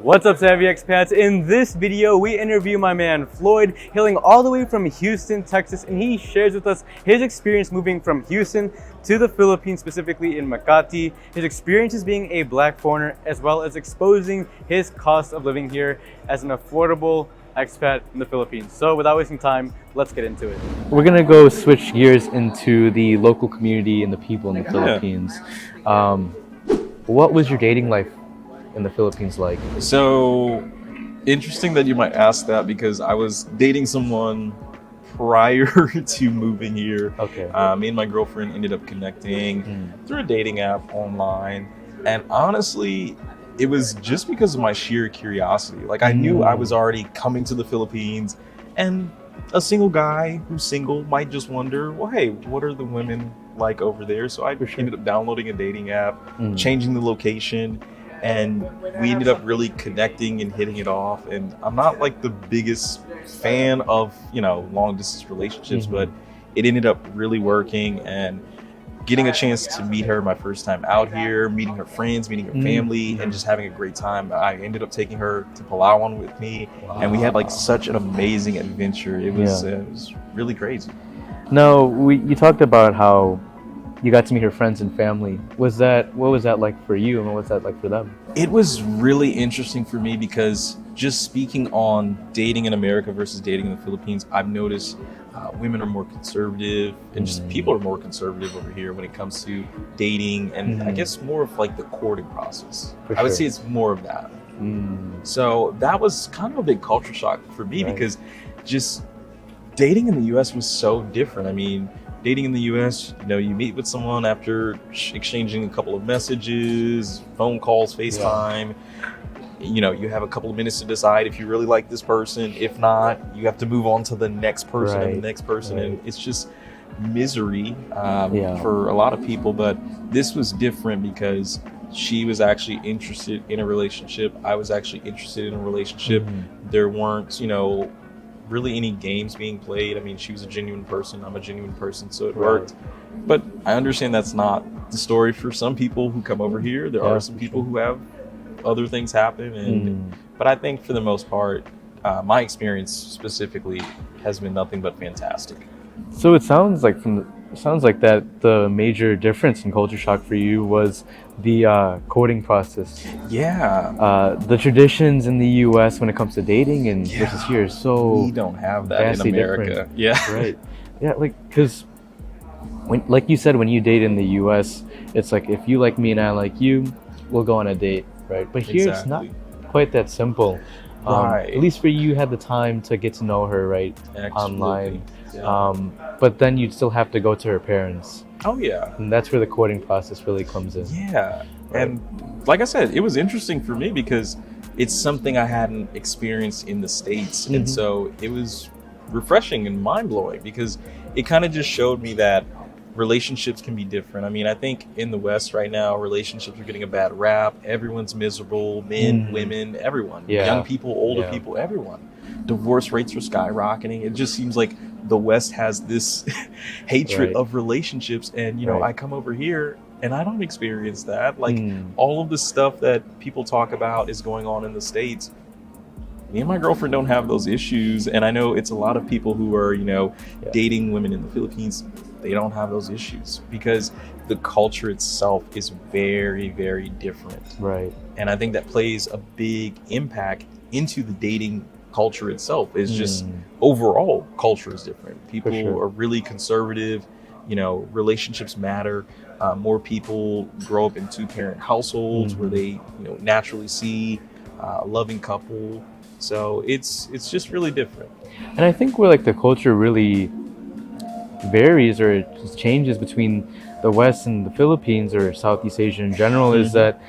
What's up, Savvy Expats? In this video, we interview my man Floyd, hailing all the way from Houston, Texas, and he shares with us his experience moving from Houston to the Philippines, specifically in Makati, his experiences being a black foreigner, as well as exposing his cost of living here as an affordable expat in the Philippines. So without wasting time, let's get into it. We're gonna go switch gears into the local community and the people in the Philippines. What was your dating life in the Philippines like? So interesting that you might ask that, because I was dating someone prior to moving here. Okay. Me and my girlfriend ended up connecting through a dating app online, and honestly, it was just because of my sheer curiosity. Like, I knew I was already coming to the Philippines, and a single guy who's single might just wonder, well, hey, what are the women like over there? So I ended up downloading a dating app, changing the location, and we ended up really connecting and hitting it off. And I'm not like the biggest fan of, long distance relationships, but it ended up really working, and getting a chance to meet her my first time out here, meeting her friends, meeting her family, and just having a great time. I ended up taking her to Palawan with me, and we had like such an amazing adventure. It was really crazy. Now, you talked about how you got to meet her friends and family. What was that like for you, and what was that like for them? It was really interesting for me, because just speaking on dating in America versus dating in the Philippines, I've noticed women are more conservative, and just people are more conservative over here when it comes to dating, and I guess more of like the courting process. I would say it's more of that. So that was kind of a big culture shock for me, because just dating in the US was so different. I mean, dating in the US, you meet with someone after exchanging a couple of messages, phone calls, FaceTime. You have a couple of minutes to decide if you really like this person. If not, you have to move on to the next person and the next person. And it's just misery for a lot of people. But this was different, because she was actually interested in a relationship. I was actually interested in a relationship. There weren't, really any games being played. I mean, she was a genuine person, I'm a genuine person, so it worked. But I understand that's not the story for some people who come over here. There are some people who have other things happen, but I think for the most part, my experience specifically has been nothing but fantastic. So it sounds like that the major difference in culture shock for you was the courting process. The traditions in the US when it comes to dating and versus here, so we don't have that in America. Different. Because like you said, when you date in the US, it's like, if you like me and I like you, we'll go on a date, right? But here it's not quite that simple. At least for you had the time to get to know her, right? Online. But then you'd still have to go to her parents. And that's where the courting process really comes in. And like I said, it was interesting for me, because it's something I hadn't experienced in the States. And so it was refreshing and mind-blowing, because it kind of just showed me that relationships can be different. I mean, I think in the West right now, relationships are getting a bad rap. Everyone's miserable, men, women, everyone, young people, older people, everyone. Divorce rates are skyrocketing. It just seems like the West has this hatred of relationships. And, I come over here and I don't experience that. Like, all of the stuff that people talk about is going on in the States. Me and my girlfriend don't have those issues. And I know it's a lot of people who are, dating women in the Philippines. They don't have those issues, because the culture itself is very, very different. And I think that plays a big impact into the dating culture itself. Is just overall culture is different. People are really conservative. Relationships matter. More people grow up in two-parent households where they naturally see a loving couple. So it's just really different. And I think where like the culture really varies or it just changes between the West and the Philippines or Southeast Asia in general is that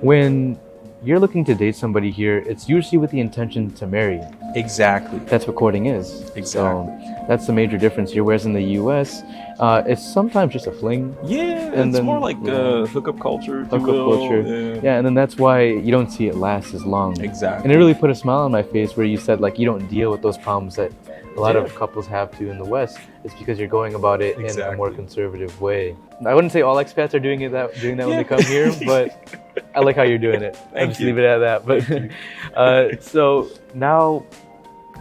when you're looking to date somebody here, it's usually with the intention to marry. Exactly. That's what courting is. Exactly. So that's the major difference here. Whereas in the US, It's sometimes just a fling. Yeah, And it's then, more like yeah. hookup culture. If Hookup you will. culture. Yeah, and then that's why you don't see it last as long. Exactly. And it really put a smile on my face where you said like you don't deal with those problems that a lot Yeah. of couples have to in the West. It's because you're going about it in a more Exactly. conservative way. I wouldn't say all expats are doing that when they come here, but I like how you're doing it. I'll Thank just you. leave it at that. But so now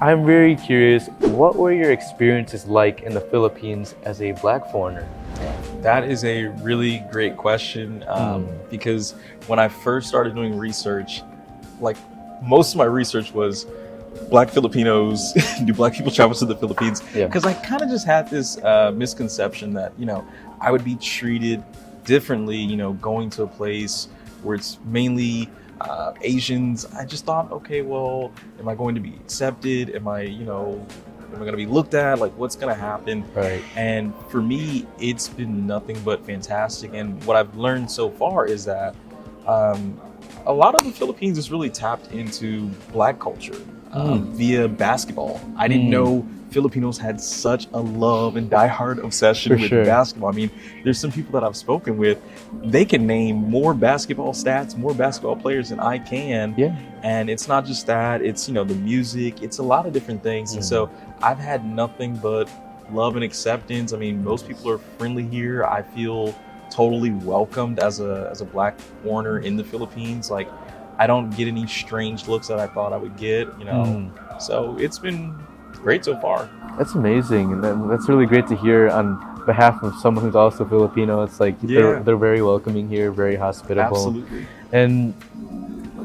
I'm very curious, what were your experiences like in the Philippines as a Black foreigner? That is a really great question because when I first started doing research, like most of my research was Black Filipinos. Do Black people travel to the Philippines? Yeah. Because I kind of just had this misconception that, you know, I would be treated differently, you know, going to a place where it's mainly Asians. I just thought, okay, well, am I going to be accepted? Am I going to be looked at? Like, what's going to happen? Right. And for me, it's been nothing but fantastic. And what I've learned so far is that a lot of the Philippines is really tapped into Black culture via basketball. I didn't know Filipinos had such a love and diehard obsession with basketball. I mean, there's some people that I've spoken with, they can name more basketball stats, more basketball players than I can. Yeah. And it's not just that, it's, you know, the music, it's a lot of different things. And so I've had nothing but love and acceptance. I mean, most people are friendly here. I feel totally welcomed as a Black foreigner in the Philippines. Like, I don't get any strange looks that I thought I would get, you know. So it's been great so far. That's amazing, and that's really great to hear on behalf of someone who's also Filipino. It's like they're very welcoming here, very hospitable. Absolutely. And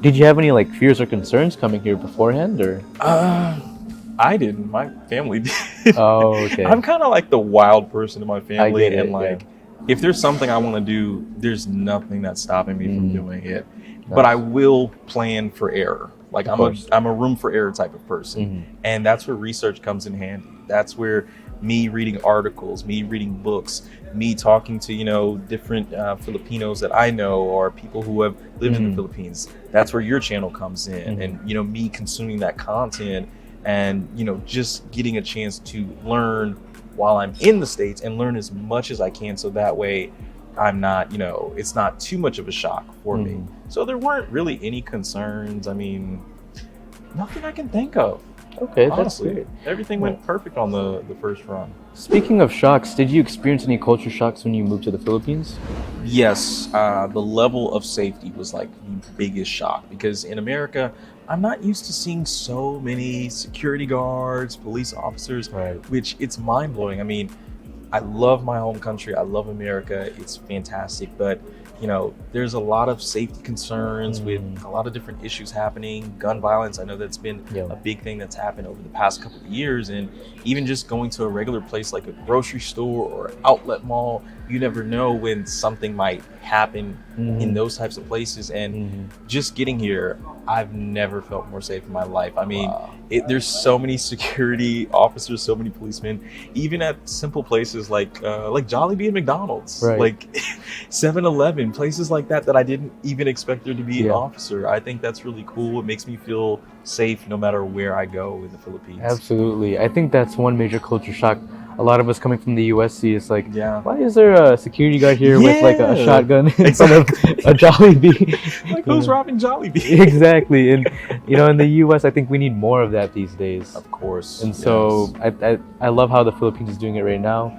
did you have any like fears or concerns coming here beforehand, or? I didn't. My family did. Oh, okay. I'm kind of like the wild person in my family, I get it, and like, if there's something I want to do, there's nothing that's stopping me from doing it. But I will plan for error. Like I'm a room for error type of person, and that's where research comes in handy. That's where me reading articles, me reading books, me talking to, you know, different Filipinos that I know or people who have lived in the Philippines. That's where your channel comes in, and you know, me consuming that content, and you know, just getting a chance to learn while I'm in the States and learn as much as I can, so that way I'm not, you know, it's not too much of a shock for me. So there weren't really any concerns. I mean, nothing I can think of. Okay, Honestly, that's great. Everything went perfect on the first run. Speaking of shocks, did you experience any culture shocks when you moved to the Philippines? Yes, the level of safety was like the biggest shock, because in America, I'm not used to seeing so many security guards, police officers, which it's mind blowing. I mean, I love my home country. I love America. It's fantastic. But, you know, there's a lot of safety concerns with a lot of different issues happening. Gun violence, I know that's been a big thing that's happened over the past couple of years. And even just going to a regular place like a grocery store or an outlet mall, you never know when something might happen in those types of places. And just getting here, I've never felt more safe in my life. I mean, there's so many security officers, so many policemen, even at simple places like Jollibee and McDonald's, like 7-Eleven, places like that I didn't even expect there to be an officer. I think that's really cool. It makes me feel safe no matter where I go in the Philippines. Absolutely. I think that's one major culture shock. A lot of us coming from the USC, it's like, why is there a security guard here with like a shotgun in front of a Jollibee? Like, who's robbing Jollibee? Exactly. And you know, in the US, I think we need more of that these days. Of course. And so I love how the Philippines is doing it right now.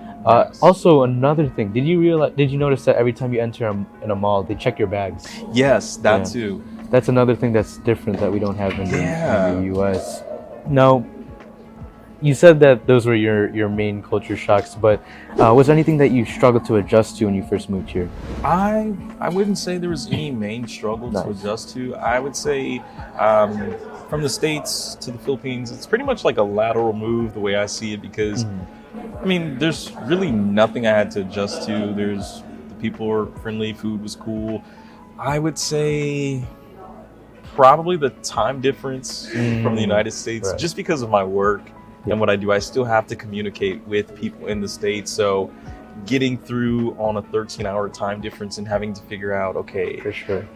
Also, another thing, did you notice that every time you enter in a mall, they check your bags? Yes, that too. That's another thing that's different that we don't have in the US. Now, you said that those were your main culture shocks, but was there anything that you struggled to adjust to when you first moved here? I wouldn't say there was any main struggle to adjust to. I would say from the States to the Philippines, it's pretty much like a lateral move the way I see it, because I mean, there's really nothing I had to adjust to. The people were friendly, food was cool. I would say probably the time difference from the United States, just because of my work and what I do. I still have to communicate with people in the States, so getting through on a 13-hour time difference and having to figure out, okay, For sure.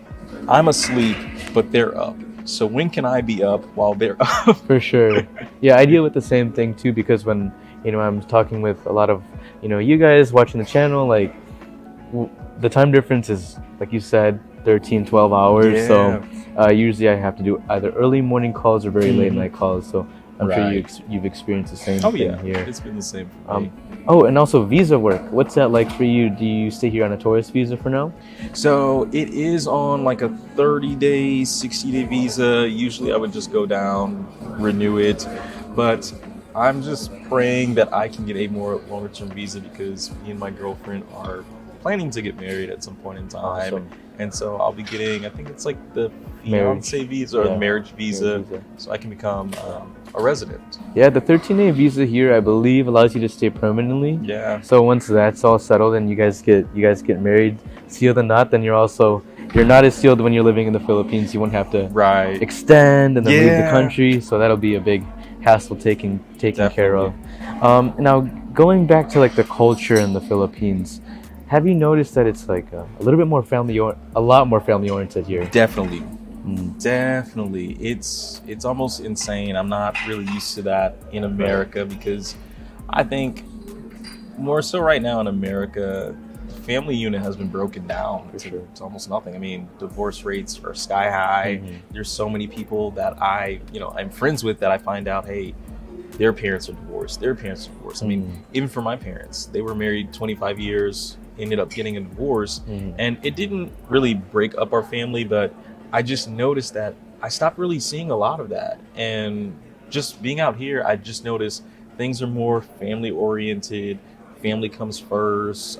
I'm asleep, but they're up. So when can I be up while they're up? For sure. Yeah, I deal with the same thing too, because when I'm talking with a lot of, you guys watching the channel, like the time difference is, like you said, 13, 12 hours. Yeah. So usually I have to do either early morning calls or very late night calls. So I'm sure Right. you've experienced the same Oh thing yeah, here. it's been the same for me. Oh, and also visa work. What's that like for you? Do you stay here on a tourist visa for now? So it is on like a 30-day, 60-day visa. Usually I would just go down, renew it. But I'm just praying that I can get a more longer term visa because me and my girlfriend are planning to get married at some point in time. Awesome. And so I'll be getting, I think it's like the Marriage. fiance visa or Yeah. marriage visa, so I can become a resident. Yeah, the 13-day visa here, I believe, allows you to stay permanently. Yeah. So once that's all settled and you guys get married, sealed or not, then you're not as sealed when you're living in the Philippines. You won't have to Right. extend and then leave the Yeah. country. So that'll be a big hassle taken care of. Definitely. Now going back to like the culture in the Philippines, have you noticed that it's like a little bit more a lot more family oriented here? Definitely. Mm. Definitely. It's almost insane. I'm not really used to that in America because I think more so right now in America, the family unit has been broken down to almost nothing. I mean, divorce rates are sky high. There's so many people that I'm friends with that I find out, hey, their parents are divorced. I mean, even for my parents, they were married 25 years, ended up getting a divorce, and it didn't really break up our family, but I just noticed that I stopped really seeing a lot of that. And just being out here, I just noticed things are more family oriented. Family comes first,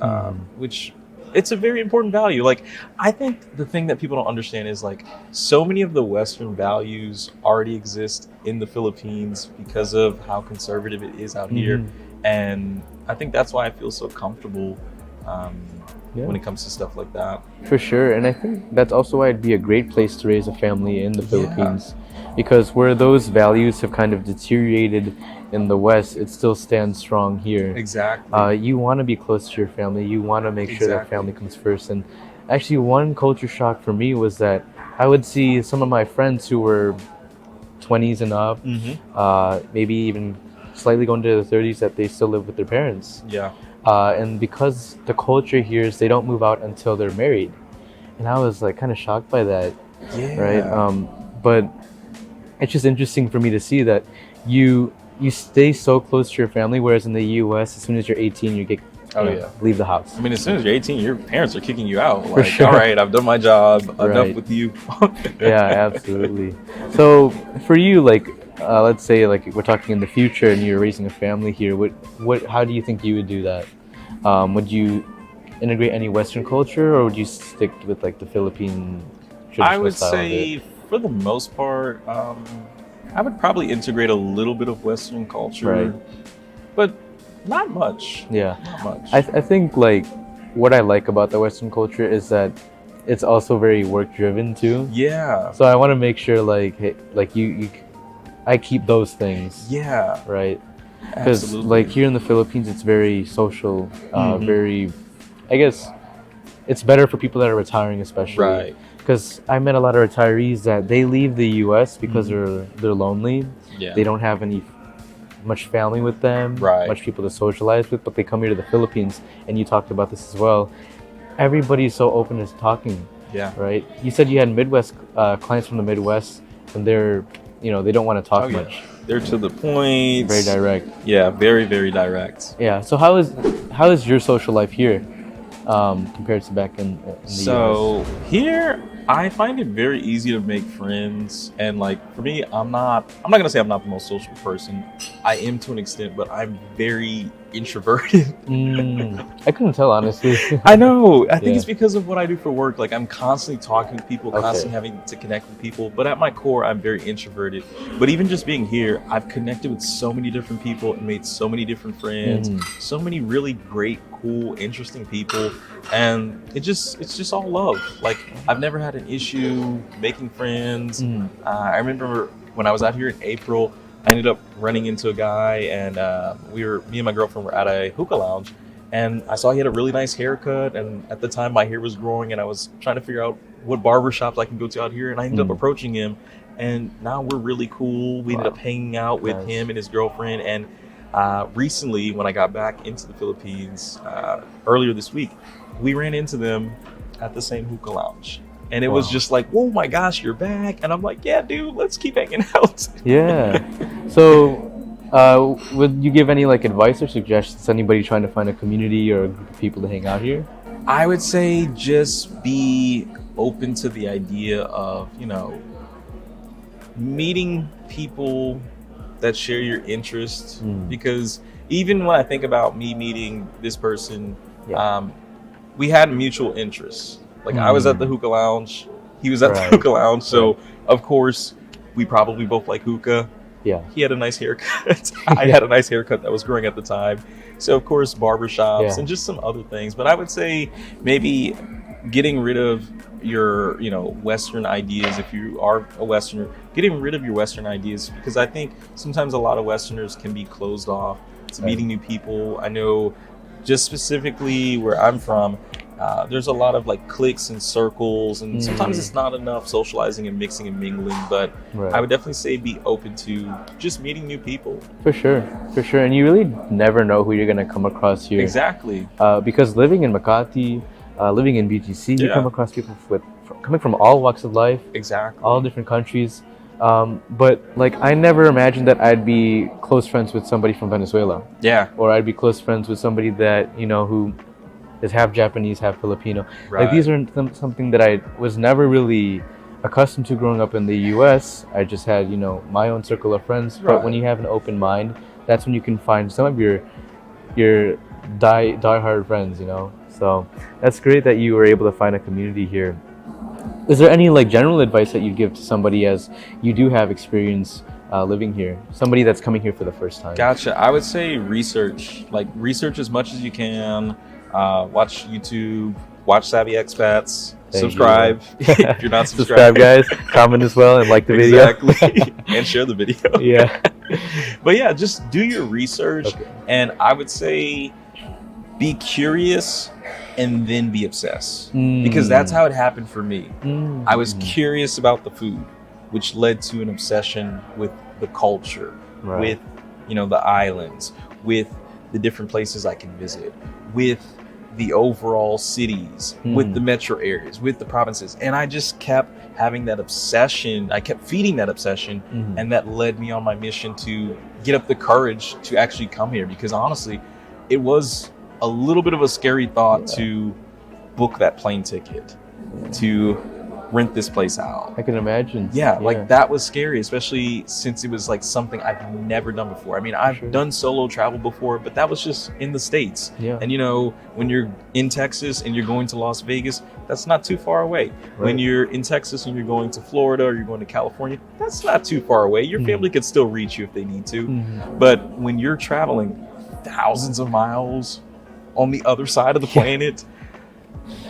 which it's a very important value. Like, I think the thing that people don't understand is like so many of the Western values already exist in the Philippines because of how conservative it is out here. And I think that's why I feel so comfortable when it comes to stuff like that. For sure, and I think that's also why it'd be a great place to raise a family in the Philippines, because where those values have kind of deteriorated in the West, it still stands strong here. Exactly. You want to be close to your family. You want to make sure that family comes first. And actually, one culture shock for me was that I would see some of my friends who were 20s and up, maybe even slightly going to the 30s, that they still live with their parents. Yeah. And because the culture here is they don't move out until they're married, and I was like kind of shocked by that. Yeah. Right. But it's just interesting for me to see that you stay so close to your family, whereas in the U.S., as soon as you're 18, you get leave the house. I mean, as soon as you're 18, your parents are kicking you out. Like, all right, I've done my job. Enough with you. Yeah, absolutely. So for you, like, let's say like we're talking in the future and you're raising a family here, how do you think you would do that? Would you integrate any Western culture, or would you stick with like the Philippine traditional I would style say for the most part, I would probably integrate a little bit of Western culture, but not much. Yeah, not much. I think like what I like about the Western culture is that it's also very work driven too. Yeah. So I want to make sure like I keep those things. Yeah. Right. Because like here in the Philippines, it's very social, very, I guess, it's better for people that are retiring, especially. Right. Because I met a lot of retirees that they leave the U.S. because they're lonely. Yeah. They don't have much family with them, much people to socialize with, but they come here to the Philippines, and you talked about this as well. Everybody's so open to talking. Yeah. Right. You said you had Midwest clients from the Midwest, and they're, they don't want to talk much. They're to the point. Very direct. Yeah, very, very direct. Yeah. So how is your social life here compared to back in the US? So here, I find it very easy to make friends, and like for me, I'm not gonna say I'm not the most social person. I am to an extent, but I'm very introverted. I couldn't tell, honestly. I know. I think it's because of what I do for work. Like, I'm constantly talking to people, constantly having to connect with people. But at my core, I'm very introverted. But even just being here, I've connected with so many different people and made so many different friends. So many really great, cool, interesting people. And it's just all love. Like, I've never had an issue making friends. I remember when I was out here in April, I ended up running into a guy, and me and my girlfriend were at a hookah lounge, and I saw he had a really nice haircut, and at the time my hair was growing, and I was trying to figure out what barber shops I can go to out here, and I ended up approaching him, and now we're really cool. We ended up hanging out with him and his girlfriend, and Recently, when I got back into the Philippines earlier this week, we ran into them at the same hookah lounge. And it was just like, oh my gosh, you're back. And I'm like, yeah, dude, let's keep hanging out. Yeah. So, would you give any like advice or suggestions to anybody trying to find a community or a group of people to hang out here? I would say just be open to the idea of, meeting people that share your interests. Because even when I think about me meeting this person, we had mutual interests. Like I was at the hookah lounge, he was at the hookah lounge. So of course we probably both like hookah. Yeah. He had a nice haircut. I had a nice haircut that was growing at the time. So of course barbershops and just some other things. But I would say maybe getting rid of your, Western ideas. If you are a Westerner, getting rid of your Western ideas, because I think sometimes a lot of Westerners can be closed off to meeting new people. I know just specifically where I'm from, there's a lot of like cliques and circles, and sometimes it's not enough socializing and mixing and mingling, but I would definitely say be open to just meeting new people. For sure. And you really never know who you're going to come across here. Exactly. Because living in Makati, living in BGC, you come across people coming from all walks of life. Exactly. All different countries. But like I never imagined that I'd be close friends with somebody from Venezuela. Yeah. Or I'd be close friends with somebody that, who is half Japanese, half Filipino. Like these are something that I was never really accustomed to growing up in the US. I just had, my own circle of friends. But when you have an open mind, that's when you can find some of your die-hard friends, So that's great that you were able to find a community here. Is there any like general advice that you'd give to somebody as you do have experience living here? Somebody that's coming here for the first time? Gotcha. I would say research as much as you can. Watch YouTube, watch Savvy Expats, subscribe if you're not subscribed. Subscribe, guys. Comment as well and like the video. Exactly. And share the video. Yeah. But yeah, just do your research. And I would say be curious and then be obsessed. Because that's how it happened for me. I was curious about the food, which led to an obsession with the culture, with, the islands, with the different places I can visit, with the overall cities, with the metro areas, with the provinces. And I just kept having that obsession. I kept feeding that obsession. And that led me on my mission to get up the courage to actually come here. Because honestly, it was a little bit of a scary thought to book that plane ticket, to rent this place out. I can imagine. Yeah, like that was scary, especially since it was like something I've never done before. I mean, I've done solo travel before, but that was just in the States. Yeah. And when you're in Texas and you're going to Las Vegas, that's not too far away. When you're in Texas and you're going to Florida or you're going to California, that's not too far away. Your family could still reach you if they need to. But when you're traveling thousands of miles on the other side of the planet,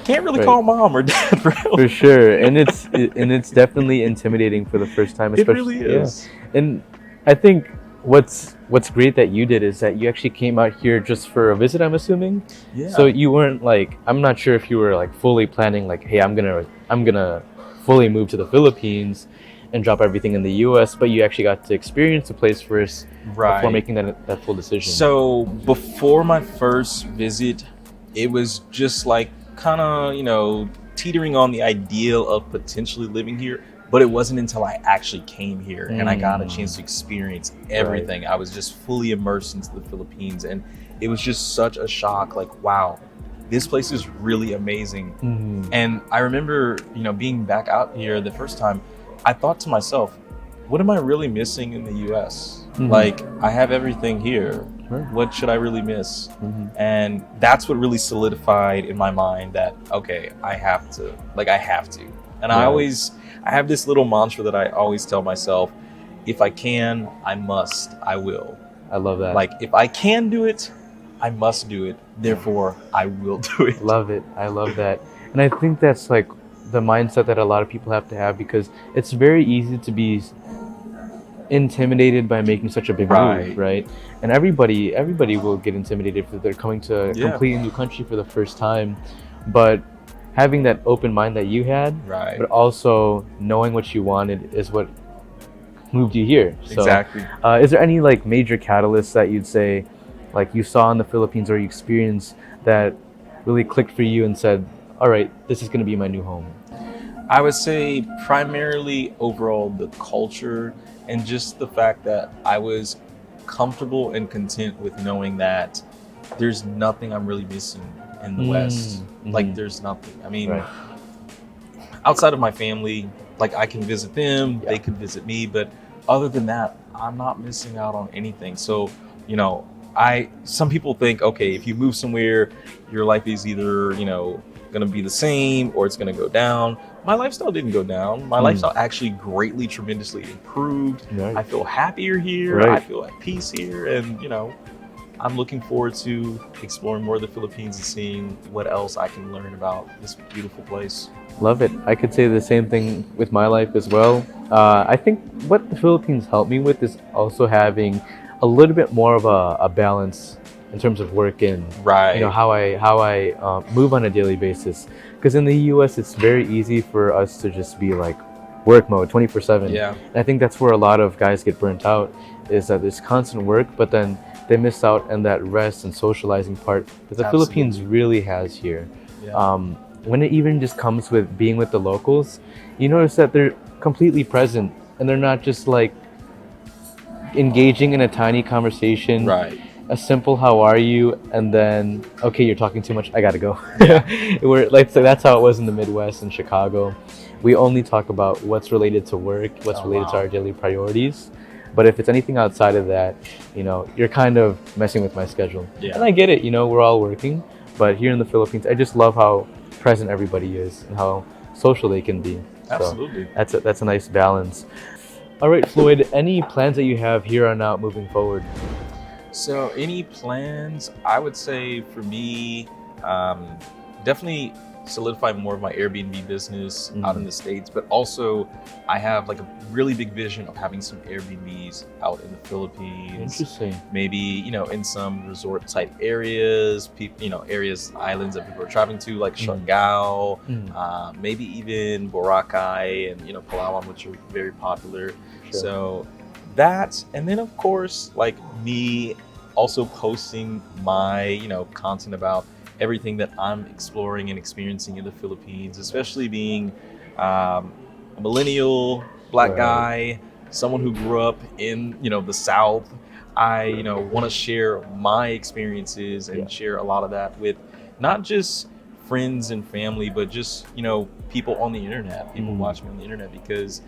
can't really call mom or dad for help. For sure. And it's definitely intimidating for the first time, especially. It really is. Yeah. And I think what's great that you did is that you actually came out here just for a visit, I'm assuming. Yeah. So you weren't like, I'm not sure if you were like fully planning like, hey, I'm gonna fully move to the Philippines and drop everything in the US, but you actually got to experience the place first before making that full decision. So before my first visit, it was just like kind of, teetering on the ideal of potentially living here, but it wasn't until I actually came here and I got a chance to experience everything. I was just fully immersed into the Philippines, and it was just such a shock. Like, wow, this place is really amazing. And I remember, being back out here the first time, I thought to myself, what am I really missing in the US? Like, I have everything here. What should I really miss? And that's what really solidified in my mind that, okay, I have to. And I have this little mantra that I always tell myself, if I can, I must, I will. I love that. Like, if I can do it, I must do it. Therefore, I will do it. Love it. I love that. And I think that's like the mindset that a lot of people have to have, because it's very easy to be intimidated by making such a big move, right? And everybody will get intimidated if they're coming to a completely new country for the first time. But having that open mind that you had, but also knowing what you wanted is what moved you here. So, Exactly. Is there any like major catalysts that you'd say, like you saw in the Philippines or you experienced that really clicked for you and said, all right, this is going to be my new home? I would say primarily overall the culture and just the fact that I was comfortable and content with knowing that there's nothing I'm really missing in the West. Like there's nothing. I mean, Right. outside of my family, like I can visit them, they can visit me, but other than that, I'm not missing out on anything. So, you know, some people think, okay, if you move somewhere, your life is either, you know, gonna be the same or it's gonna go down. My lifestyle didn't go down. My lifestyle actually greatly, tremendously improved. Right. I feel happier here. Right. I feel at peace here, and you know, I'm looking forward to exploring more of the Philippines and seeing what else I can learn about this beautiful place. Love it. I could say the same thing with my life as well. I think what the Philippines helped me with is also having a little bit more of a balance in terms of work and Right. you know how I move on a daily basis. Because in the U.S. it's very easy for us to just be like work mode 24/7. Yeah. And I think that's where a lot of guys get burnt out, is that there's constant work, but then they miss out on that rest and socializing part that the Absolutely. Philippines really has here. Yeah. When it even just comes with being with the locals, you notice that they're completely present and they're not just like engaging in a tiny conversation, Right. a simple "how are you?" and then okay, you're talking too much, I gotta go. We're like, so that's how it was in the Midwest and Chicago. We only talk about what's related to work, what's related to our daily priorities. But if it's anything outside of that, you know, you're kind of messing with my schedule. Yeah. And I get it, you know, we're all working. But here in the Philippines, I just love how present everybody is and how social they can be. Absolutely. So that's a nice balance. All right, Floyd, any plans that you have here on out moving forward? So any plans? I would say for me, definitely solidify more of my Airbnb business out in the States, but also I have like a really big vision of having some Airbnbs out in the Philippines. Interesting. Maybe, you know, in some resort type areas, people, you know, areas, islands that people are traveling to, like Siargao, maybe even Boracay and, you know, Palawan, which are very popular. Sure. So that, and then of course, like me also posting my, you know, content about everything that I'm exploring and experiencing in the Philippines, especially being a millennial Black guy, someone who grew up in, you know, the South. I, you know, want to share my experiences and share a lot of that with not just friends and family, but just, you know, people on the internet, people watch me on the internet, because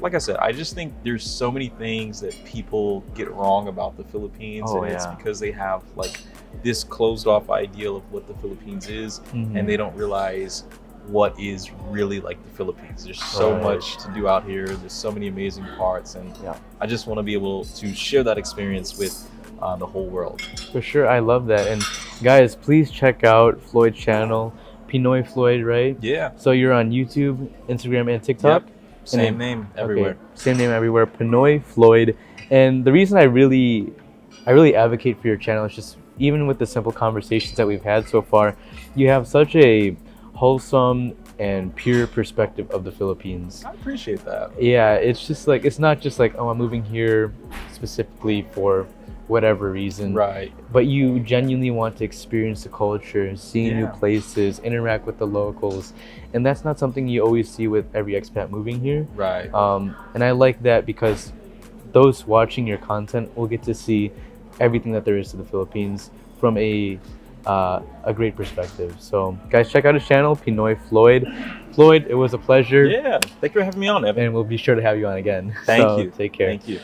like I said, I just think there's so many things that people get wrong about the Philippines, and it's because they have like this closed off ideal of what the Philippines is, and they don't realize what is really like the Philippines. There's so much to do out here. There's so many amazing parts, and I just want to be able to share that experience with the whole world. For sure, I love that. And guys, please check out Floyd's channel, Pinoy Floyd, right? Yeah. So you're on YouTube, Instagram, and TikTok? Yep. Same name everywhere. Okay. Same name everywhere, Pinoy Floyd. And the reason I really advocate for your channel is just, even with the simple conversations that we've had so far, you have such a wholesome and pure perspective of the Philippines. I appreciate that. Yeah, it's just like, it's not just like, oh, I'm moving here specifically for whatever reason. Right. But you genuinely want to experience the culture, see new places, interact with the locals. And that's not something you always see with every expat moving here. Right. And I like that because those watching your content will get to see everything that there is to the Philippines from a great perspective. So guys, check out his channel, Pinoy Floyd. Floyd, it was a pleasure. Yeah. Thank you for having me on, Evan. And we'll be sure to have you on again. Thank So, you. Take care. Thank you.